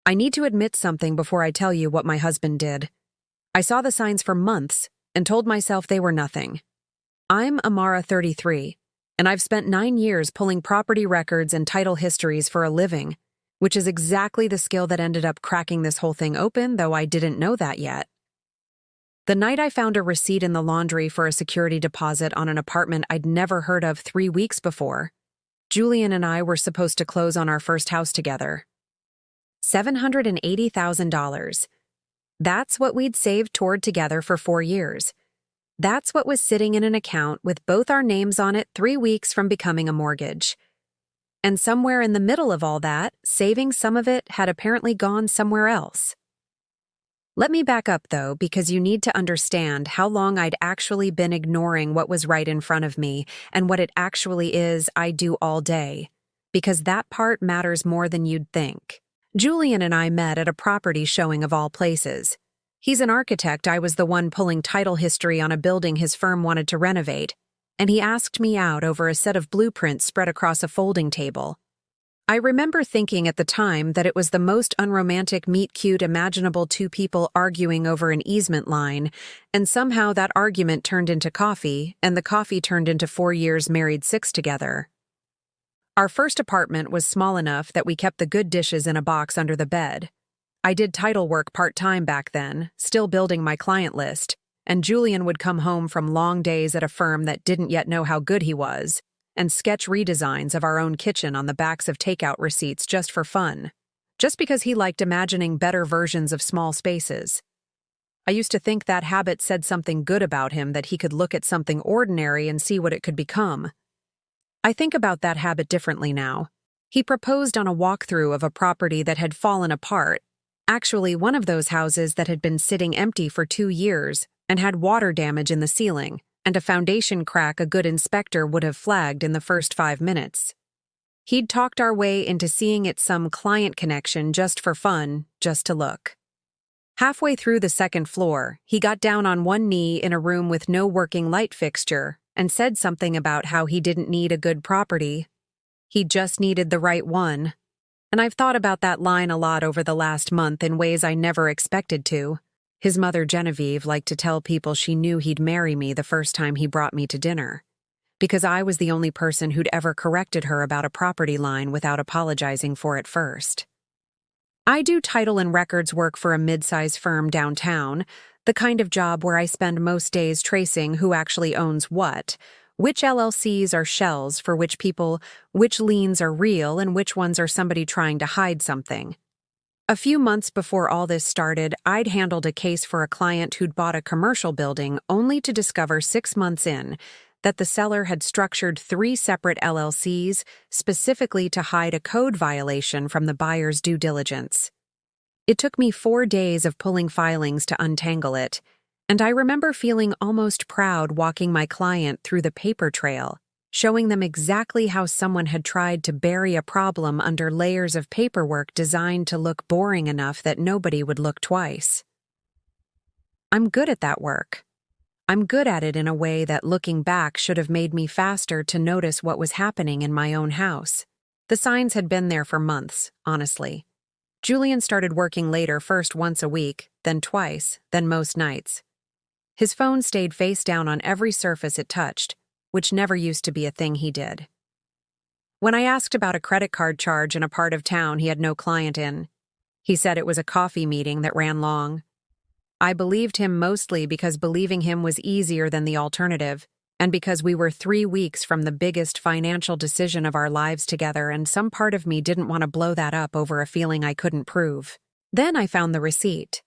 I need to admit something before I tell you what my husband did. I saw the signs for months and told myself they were nothing. I'm Amara, 33, and I've spent 9 years pulling property records and title histories for a living, which is exactly the skill that ended up cracking this whole thing open, though I didn't know that yet. The night I found a receipt in the laundry for a security deposit on an apartment I'd never heard of 3 weeks before, Julian and I were supposed to close on our first house together. $780,000. That's what we'd saved toward together for 4 years. That's what was sitting in an account with both our names on it 3 weeks from becoming a mortgage. And somewhere in the middle of all that, saving some of it had apparently gone somewhere else. Let me back up, though, because you need to understand how long I'd actually been ignoring what was right in front of me and what it actually is I do all day, because that part matters more than you'd think. Julian and I met at a property showing of all places. He's an architect. I was the one pulling title history on a building his firm wanted to renovate, and he asked me out over a set of blueprints spread across a folding table. I remember thinking at the time that it was the most unromantic meet-cute imaginable, two people arguing over an easement line, and somehow that argument turned into coffee, and the coffee turned into 4 years married 6 together. Our first apartment was small enough that we kept the good dishes in a box under the bed. I did title work part-time back then, still building my client list, and Julian would come home from long days at a firm that didn't yet know how good he was, and sketch redesigns of our own kitchen on the backs of takeout receipts just for fun, just because he liked imagining better versions of small spaces. I used to think that habit said something good about him, that he could look at something ordinary and see what it could become. I think about that habit differently now. He proposed on a walkthrough of a property that had fallen apart, actually one of those houses that had been sitting empty for 2 years and had water damage in the ceiling, and a foundation crack a good inspector would have flagged in the first 5 minutes. He'd talked our way into seeing it some client connection just for fun, just to look. Halfway through the second floor, he got down on one knee in a room with no working light fixture and said something about how he didn't need a good property. He just needed the right one. And I've thought about that line a lot over the last month in ways I never expected to. His mother, Genevieve, liked to tell people she knew he'd marry me the first time he brought me to dinner, because I was the only person who'd ever corrected her about a property line without apologizing for it first. I do title and records work for a mid-size firm downtown, the kind of job where I spend most days tracing who actually owns what, which LLCs are shells for which people, which liens are real, and which ones are somebody trying to hide something. A few months before all this started, I'd handled a case for a client who'd bought a commercial building only to discover 6 months in that the seller had structured 3 separate LLCs specifically to hide a code violation from the buyer's due diligence. It took me 4 days of pulling filings to untangle it, and I remember feeling almost proud walking my client through the paper trail, showing them exactly how someone had tried to bury a problem under layers of paperwork designed to look boring enough that nobody would look twice. I'm good at that work. I'm good at it in a way that looking back should have made me faster to notice what was happening in my own house. The signs had been there for months, honestly. Julian started working later, first once a week, then twice, then most nights. His phone stayed face down on every surface it touched, which never used to be a thing he did. When I asked about a credit card charge in a part of town he had no client in, he said it was a coffee meeting that ran long. I believed him mostly because believing him was easier than the alternative, and because we were 3 weeks from the biggest financial decision of our lives together, and some part of me didn't want to blow that up over a feeling I couldn't prove. Then I found the receipt.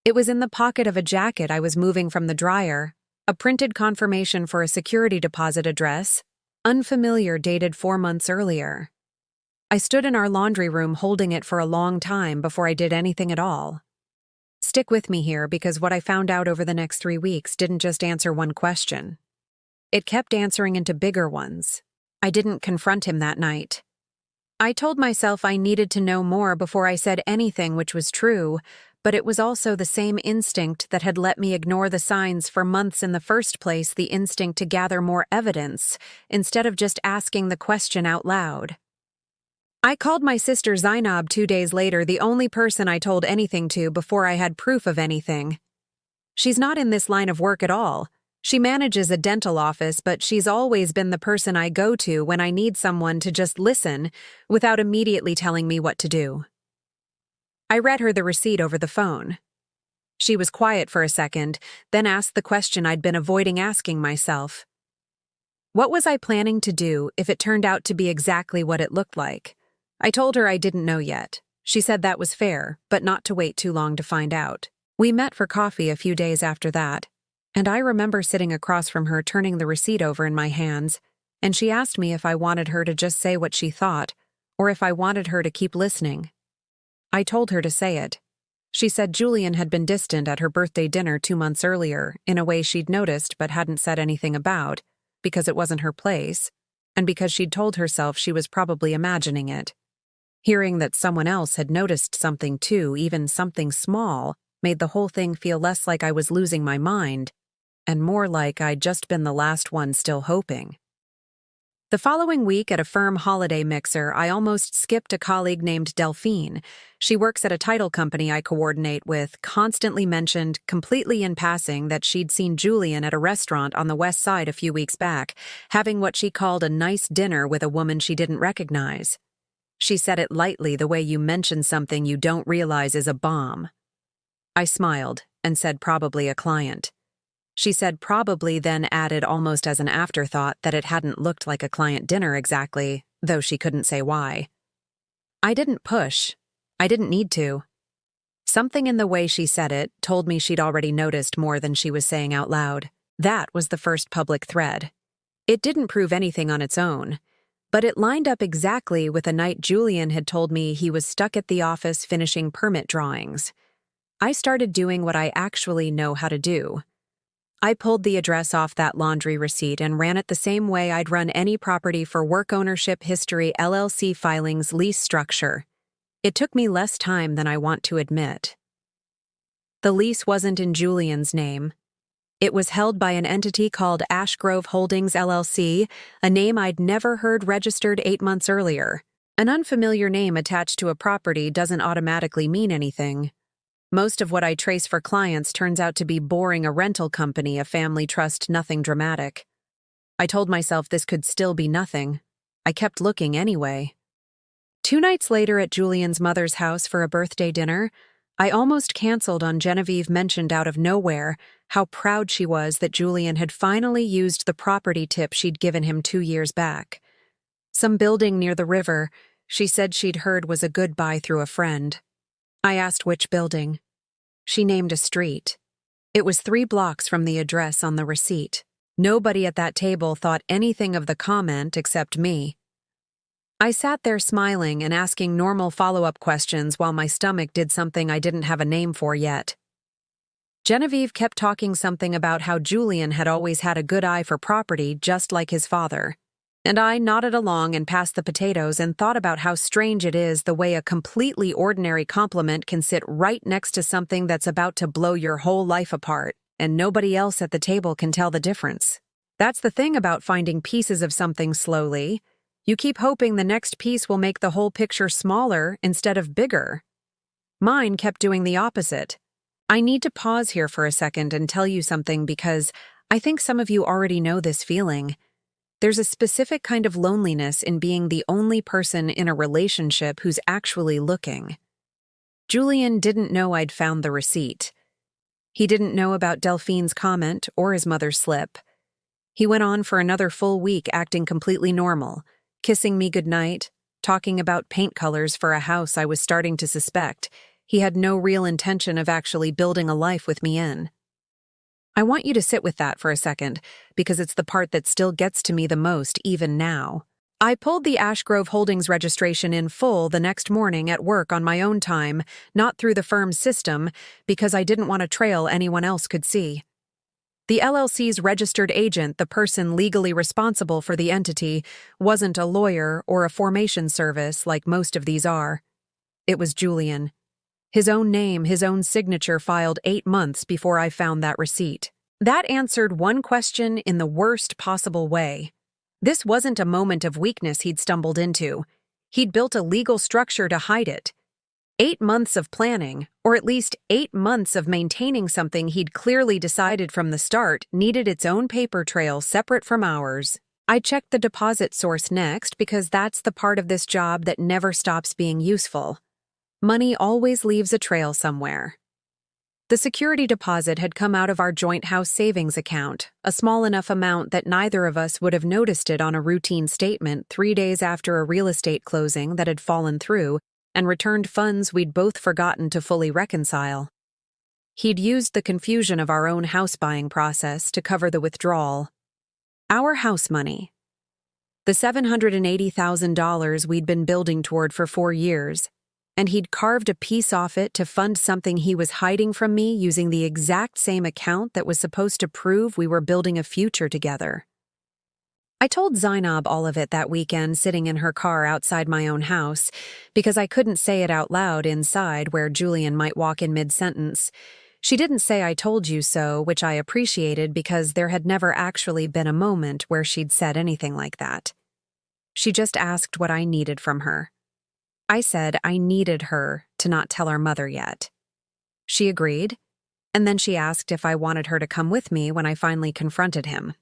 It was in the pocket of a jacket I was moving from the dryer, a printed confirmation for a security deposit address, unfamiliar, dated 4 months earlier. I stood in our laundry room holding it for a long time before I did anything at all. Stick with me here, because what I found out over the next 3 weeks didn't just answer one question. It kept answering into bigger ones. I didn't confront him that night. I told myself I needed to know more before I said anything, which was true, but it was also the same instinct that had let me ignore the signs for months in the first place, the instinct to gather more evidence instead of just asking the question out loud. I called my sister Zainab 2 days later, the only person I told anything to before I had proof of anything. She's not in this line of work at all. She manages a dental office, but she's always been the person I go to when I need someone to just listen without immediately telling me what to do. I read her the receipt over the phone. She was quiet for a second, then asked the question I'd been avoiding asking myself. What was I planning to do if it turned out to be exactly what it looked like? I told her I didn't know yet. She said that was fair, but not to wait too long to find out. We met for coffee a few days after that, and I remember sitting across from her turning the receipt over in my hands, and she asked me if I wanted her to just say what she thought, or if I wanted her to keep listening. I told her to say it. She said Julian had been distant at her birthday dinner 2 months earlier, in a way she'd noticed but hadn't said anything about, because it wasn't her place, and because she'd told herself she was probably imagining it. Hearing that someone else had noticed something too, even something small, made the whole thing feel less like I was losing my mind, and more like I'd just been the last one still hoping. The following week at a firm holiday mixer, I almost skipped a colleague named Delphine. She works at a title company I coordinate with, constantly mentioned, completely in passing, that she'd seen Julian at a restaurant on the west side a few weeks back, having what she called a nice dinner with a woman she didn't recognize. She said it lightly, the way you mention something you don't realize is a bomb. I smiled and said probably a client. She said probably, then added almost as an afterthought that it hadn't looked like a client dinner exactly, though she couldn't say why. I didn't push. I didn't need to. Something in the way she said it told me she'd already noticed more than she was saying out loud. That was the first public thread. It didn't prove anything on its own, but it lined up exactly with a night Julian had told me he was stuck at the office finishing permit drawings. I started doing what I actually know how to do. I pulled the address off that laundry receipt and ran it the same way I'd run any property for work ownership history LLC filings lease structure. It took me less time than I want to admit. The lease wasn't in Julian's name. It was held by an entity called Ashgrove Holdings LLC, a name I'd never heard registered 8 months earlier. An unfamiliar name attached to a property doesn't automatically mean anything. Most of what I trace for clients turns out to be boring: a rental company, a family trust, nothing dramatic. I told myself this could still be nothing. I kept looking anyway. 2 nights later at Julian's mother's house for a birthday dinner, I almost canceled on Genevieve mentioned out of nowhere how proud she was that Julian had finally used the property tip she'd given him 2 years back. Some building near the river, she said she'd heard was a good buy through a friend. I asked which building. She named a street. It was 3 blocks from the address on the receipt. Nobody at that table thought anything of the comment except me. I sat there smiling and asking normal follow-up questions while my stomach did something I didn't have a name for yet. Genevieve kept talking something about how Julian had always had a good eye for property just like his father. And I nodded along and passed the potatoes and thought about how strange it is the way a completely ordinary compliment can sit right next to something that's about to blow your whole life apart, and nobody else at the table can tell the difference. That's the thing about finding pieces of something slowly. You keep hoping the next piece will make the whole picture smaller instead of bigger. Mine kept doing the opposite. I need to pause here for a second and tell you something because I think some of you already know this feeling. There's a specific kind of loneliness in being the only person in a relationship who's actually looking. Julian didn't know I'd found the receipt. He didn't know about Delphine's comment or his mother's slip. He went on for another full week acting completely normal, kissing me goodnight, talking about paint colors for a house I was starting to suspect he had no real intention of actually building a life with me in. I want you to sit with that for a second, because it's the part that still gets to me the most even now. I pulled the Ashgrove Holdings registration in full the next morning at work on my own time, not through the firm's system, because I didn't want a trail anyone else could see. The LLC's registered agent, the person legally responsible for the entity, wasn't a lawyer or a formation service like most of these are. It was Julian. His own name, his own signature filed 8 months before I found that receipt. That answered one question in the worst possible way. This wasn't a moment of weakness he'd stumbled into. He'd built a legal structure to hide it. 8 months of planning, or at least 8 months of maintaining something he'd clearly decided from the start needed its own paper trail separate from ours. I checked the deposit source next because that's the part of this job that never stops being useful. Money always leaves a trail somewhere. The security deposit had come out of our joint house savings account, a small enough amount that neither of us would have noticed it on a routine statement 3 days after a real estate closing that had fallen through and returned funds we'd both forgotten to fully reconcile. He'd used the confusion of our own house buying process to cover the withdrawal. Our house money. The $780,000 we'd been building toward for 4 years, and he'd carved a piece off it to fund something he was hiding from me using the exact same account that was supposed to prove we were building a future together. I told Zainab all of it that weekend sitting in her car outside my own house, because I couldn't say it out loud inside where Julian might walk in mid-sentence. She didn't say I told you so, which I appreciated because there had never actually been a moment where she'd said anything like that. She just asked what I needed from her. I said I needed her to not tell our mother yet. She agreed, and then she asked if I wanted her to come with me when I finally confronted him.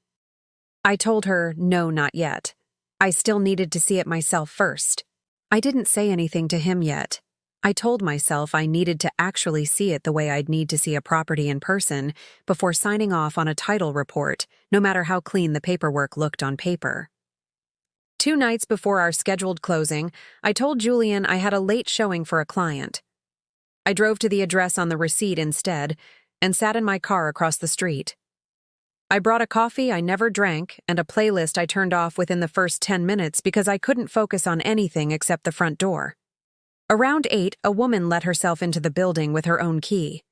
I told her no, not yet. I still needed to see it myself first. I didn't say anything to him yet. I told myself I needed to actually see it the way I'd need to see a property in person before signing off on a title report, no matter how clean the paperwork looked on paper. 2 nights before our scheduled closing, I told Julian I had a late showing for a client. I drove to the address on the receipt instead and sat in my car across the street. I brought a coffee I never drank and a playlist I turned off within the first 10 minutes because I couldn't focus on anything except the front door. Around 8, a woman let herself into the building with her own key.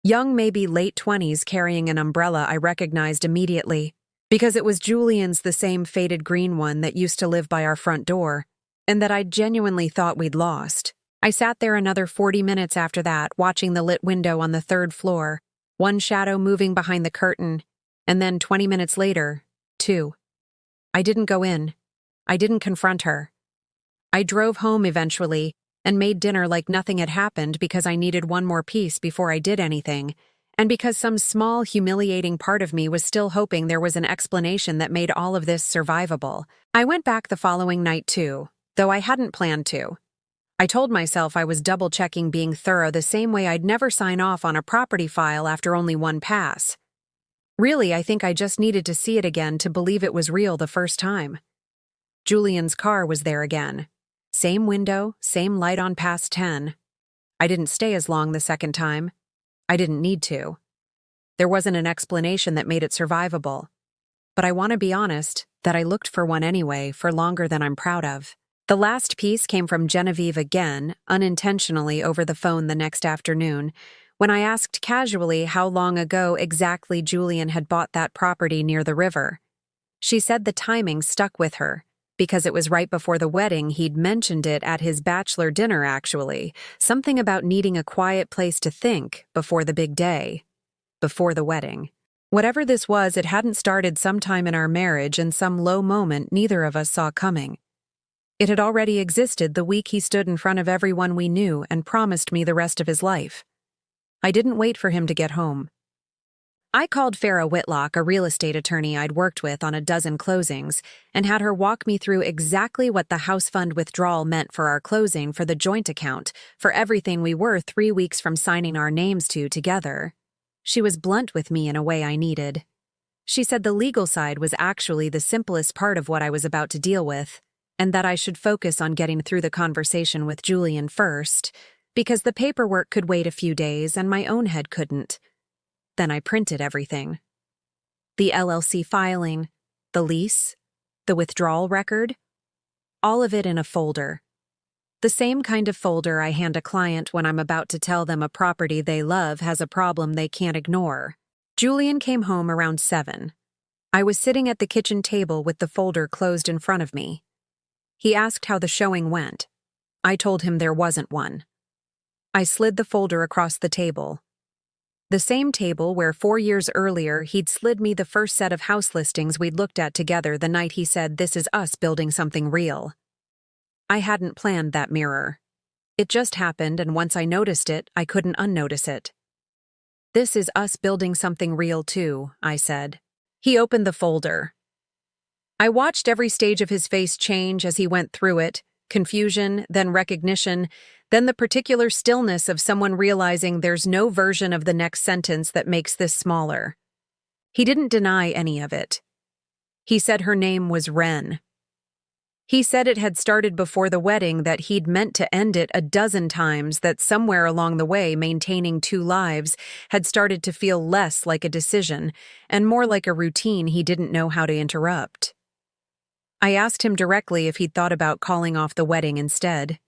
Young, maybe late 20s, carrying an umbrella I recognized immediately, because it was Julian's, the same faded green one that used to live by our front door, and that I genuinely thought we'd lost. I sat there another 40 minutes after that, watching the lit window on the 3rd floor, one shadow moving behind the curtain, and then 20 minutes later, 2. I didn't go in. I didn't confront her. I drove home eventually and made dinner like nothing had happened because I needed one more piece before I did anything, and because some small, humiliating part of me was still hoping there was an explanation that made all of this survivable. I went back the following night too, though I hadn't planned to. I told myself I was double-checking being thorough the same way I'd never sign off on a property file after only one pass. Really, I think I just needed to see it again to believe it was real the first time. Julian's car was there again. Same window, same light on past 10. I didn't stay as long the second time. I didn't need to. There wasn't an explanation that made it survivable. But I want to be honest that I looked for one anyway for longer than I'm proud of. The last piece came from Genevieve again, unintentionally over the phone the next afternoon, when I asked casually how long ago exactly Julian had bought that property near the river. She said the timing stuck with her, because it was right before the wedding. He'd mentioned it at his bachelor dinner, actually, something about needing a quiet place to think before the big day, before the wedding. Whatever this was, it hadn't started sometime in our marriage in some low moment neither of us saw coming. It had already existed the week he stood in front of everyone we knew and promised me the rest of his life. I didn't wait for him to get home. I called Farah Whitlock, a real estate attorney I'd worked with on a dozen closings, and had her walk me through exactly what the house fund withdrawal meant for our closing for the joint account, for everything we were 3 weeks from signing our names to together. She was blunt with me in a way I needed. She said the legal side was actually the simplest part of what I was about to deal with, and that I should focus on getting through the conversation with Julian first, because the paperwork could wait a few days and my own head couldn't. Then I printed everything. The LLC filing, the lease, the withdrawal record, all of it in a folder. The same kind of folder I hand a client when I'm about to tell them a property they love has a problem they can't ignore. Julian came home around 7. I was sitting at the kitchen table with the folder closed in front of me. He asked how the showing went. I told him there wasn't one. I slid the folder across the table. The same table where 4 years earlier he'd slid me the first set of house listings we'd looked at together the night he said, "This is us building something real." I hadn't planned that mirror. It just happened, and once I noticed it, I couldn't unnotice it. This is us building something real too, I said. He opened the folder. I watched every stage of his face change as he went through it, confusion, then recognition, then the particular stillness of someone realizing there's no version of the next sentence that makes this smaller. He didn't deny any of it. He said her name was Wren. He said it had started before the wedding, that he'd meant to end it a dozen times, that somewhere along the way maintaining two lives had started to feel less like a decision and more like a routine he didn't know how to interrupt. I asked him directly if he'd thought about calling off the wedding instead.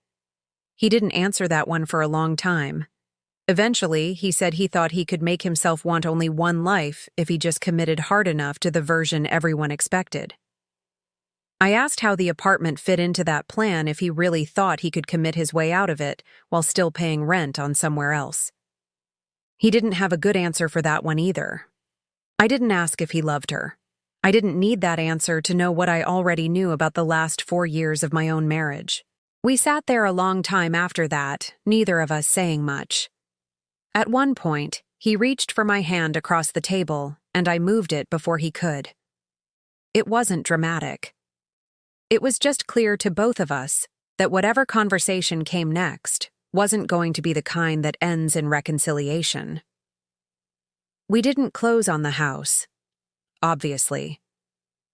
He didn't answer that one for a long time. Eventually, he said he thought he could make himself want only one life if he just committed hard enough to the version everyone expected. I asked how the apartment fit into that plan, if he really thought he could commit his way out of it while still paying rent on somewhere else. He didn't have a good answer for that one either. I didn't ask if he loved her. I didn't need that answer to know what I already knew about the last 4 years of my own marriage. We sat there a long time after that, neither of us saying much. At one point, he reached for my hand across the table, and I moved it before he could. It wasn't dramatic. It was just clear to both of us that whatever conversation came next wasn't going to be the kind that ends in reconciliation. We didn't close on the house, obviously.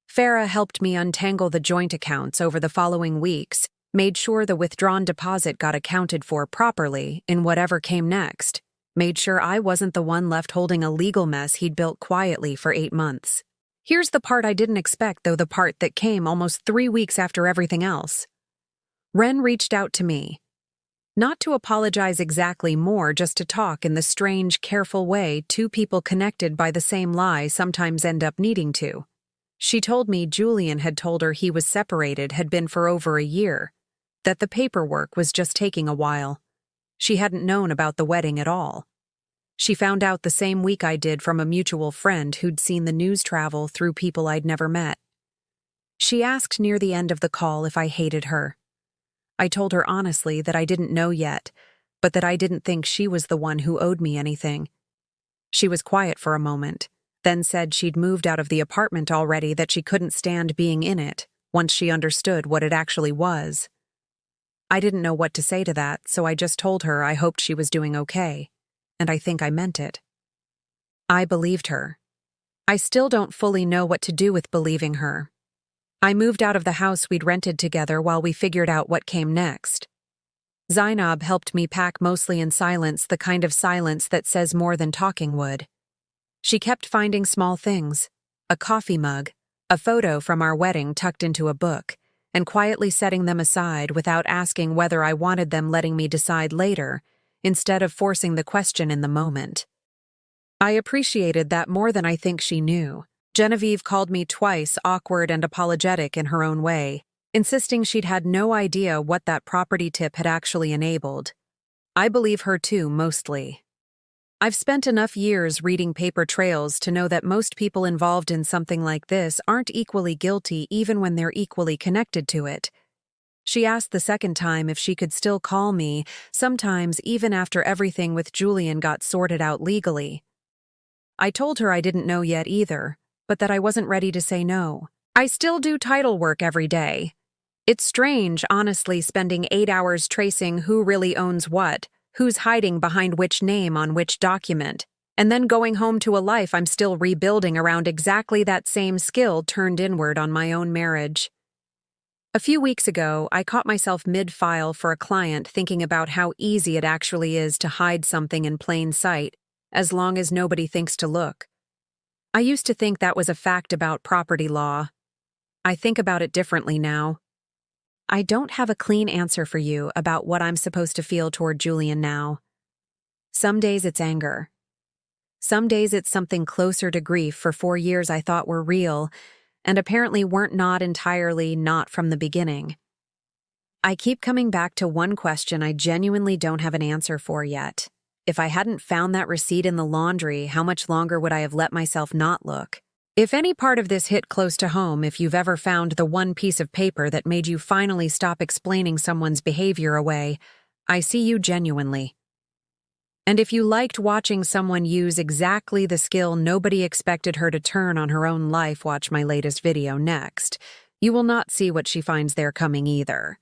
Farah helped me untangle the joint accounts over the following weeks, made sure the withdrawn deposit got accounted for properly in whatever came next, made sure I wasn't the one left holding a legal mess he'd built quietly for 8 months. Here's the part I didn't expect, though, the part that came almost 3 weeks after everything else. Wren reached out to me. Not to apologize exactly, more just to talk in the strange, careful way two people connected by the same lie sometimes end up needing to. She told me Julian had told her he was separated had been for over a year, that the paperwork was just taking a while. She hadn't known about the wedding at all. She found out the same week I did from a mutual friend who'd seen the news travel through people I'd never met. She asked near the end of the call if I hated her. I told her honestly that I didn't know yet, but that I didn't think she was the one who owed me anything. She was quiet for a moment, then said she'd moved out of the apartment already, that she couldn't stand being in it once she understood what it actually was. I didn't know what to say to that, so I just told her I hoped she was doing okay. And I think I meant it. I believed her. I still don't fully know what to do with believing her. I moved out of the house we'd rented together while we figured out what came next. Zainab helped me pack, mostly in silence, the kind of silence that says more than talking would. She kept finding small things, a coffee mug, a photo from our wedding tucked into a book, and quietly setting them aside without asking whether I wanted them, letting me decide later, instead of forcing the question in the moment. I appreciated that more than I think she knew. Genevieve called me twice awkward and apologetic in her own way, insisting she'd had no idea what that property tip had actually enabled. I believe her too, mostly. I've spent enough years reading paper trails to know that most people involved in something like this aren't equally guilty even when they're equally connected to it. She asked the second time if she could still call me, sometimes even after everything with Julian got sorted out legally. I told her I didn't know yet either, but that I wasn't ready to say no. I still do title work every day. It's strange, honestly, spending 8 hours tracing who really owns what, who's hiding behind which name on which document, and then going home to a life I'm still rebuilding around exactly that same skill turned inward on my own marriage. A few weeks ago, I caught myself mid-file for a client thinking about how easy it actually is to hide something in plain sight, as long as nobody thinks to look. I used to think that was a fact about property law. I think about it differently now. I don't have a clean answer for you about what I'm supposed to feel toward Julian now. Some days it's anger. Some days it's something closer to grief for 4 years I thought were real, and apparently weren't, not entirely, not from the beginning. I keep coming back to one question I genuinely don't have an answer for yet. If I hadn't found that receipt in the laundry, how much longer would I have let myself not look? If any part of this hit close to home, if you've ever found the one piece of paper that made you finally stop explaining someone's behavior away, I see you genuinely. And if you liked watching someone use exactly the skill nobody expected her to turn on her own life, watch my latest video next. You will not see what she finds there coming either.